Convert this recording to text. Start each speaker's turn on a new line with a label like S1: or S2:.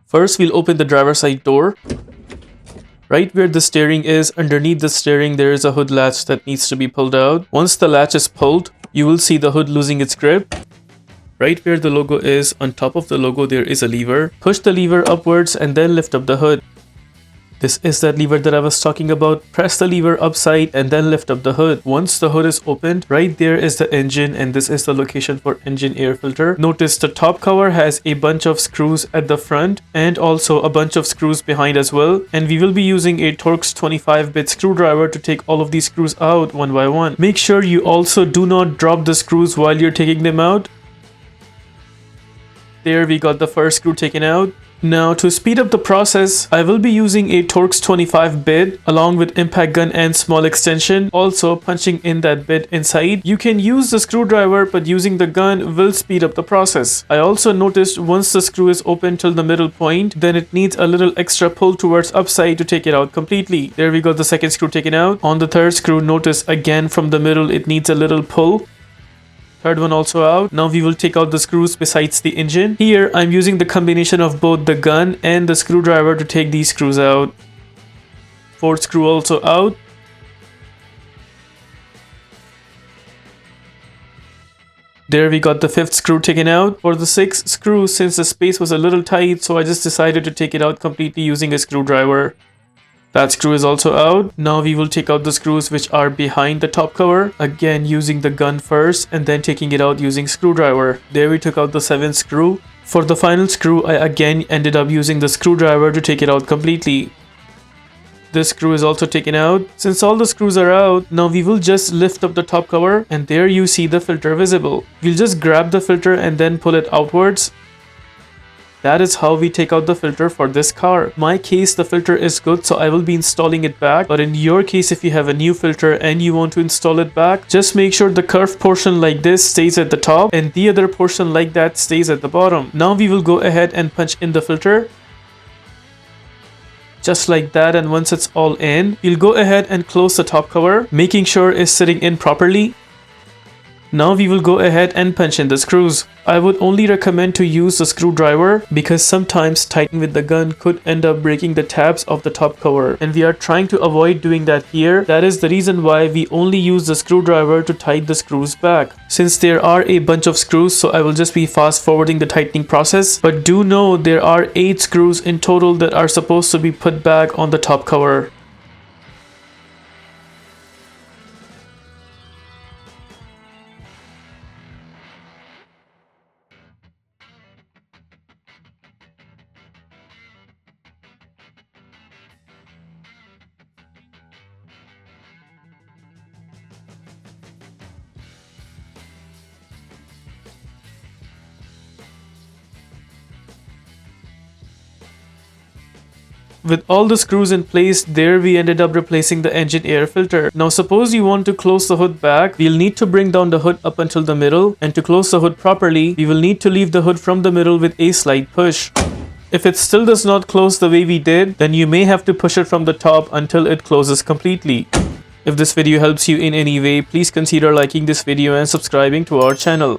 S1: First, we'll open the driver's side door. Right where the steering is, underneath the steering, there is a hood latch that needs to be pulled out. Once the latch is pulled, you will see the hood losing its grip. Right where the logo is, on top of the logo, there is a lever. Push the lever upwards and then lift up the hood. This is that lever that I was talking about. Press the lever upside and then lift up the hood. Once the hood is opened, right there is the engine, and this is the location for engine air filter. Notice the top cover has a bunch of screws at the front and also a bunch of screws behind as well. And we will be using a Torx 25-bit screwdriver to take all of these screws out one by one. Make sure you also do not drop the screws while you're taking them out. There we got the first screw taken out. Now to speed up the process, I will be using a Torx 25 bit along with impact gun and small extension, also punching in that bit inside. You can use the screwdriver, but using the gun will speed up the process. I also noticed once the screw is open till the middle point, then it needs a little extra pull towards upside to take it out completely. There we got the second screw taken out. On the third screw, notice again from the middle it needs a little pull. Third one also out. Now we will take out the screws besides the engine. Here I'm using the combination of both the gun and the screwdriver to take these screws out. Fourth screw also out. There we got the fifth screw taken out. For the sixth screw, since the space was a little tight, so I just decided to take it out completely using a screwdriver. That screw is also out. Now we will take out the screws which are behind the top cover. Again using the gun first and then taking it out using screwdriver. There we took out the seventh screw. For the final screw, I again ended up using the screwdriver to take it out completely. This screw is also taken out. Since all the screws are out, now we will just lift up the top cover and there you see the filter visible. We'll just grab the filter and then pull it outwards. That is how we take out the filter for this car. In my case, the filter is good, so I will be installing it back. But in your case, if you have a new filter and you want to install it back, just make sure the curved portion like this stays at the top and the other portion like that stays at the bottom. Now we will go ahead and punch in the filter. Just like that, and once it's all in, we'll go ahead and close the top cover, making sure it's sitting in properly. Now we will go ahead and punch in the screws. I would only recommend to use the screwdriver because sometimes tightening with the gun could end up breaking the tabs of the top cover, and we are trying to avoid doing that here. That is the reason why we only use the screwdriver to tighten the screws back. Since there are a bunch of screws, so I will just be fast forwarding the tightening process. But do know there are 8 screws in total that are supposed to be put back on the top cover. With all the screws in place, there we ended up replacing the engine air filter. Now suppose you want to close the hood back, we'll need to bring down the hood up until the middle, and to close the hood properly, we will need to leave the hood from the middle with a slight push. If it still does not close the way we did, then you may have to push it from the top until it closes completely. If this video helps you in any way, please consider liking this video and subscribing to our channel.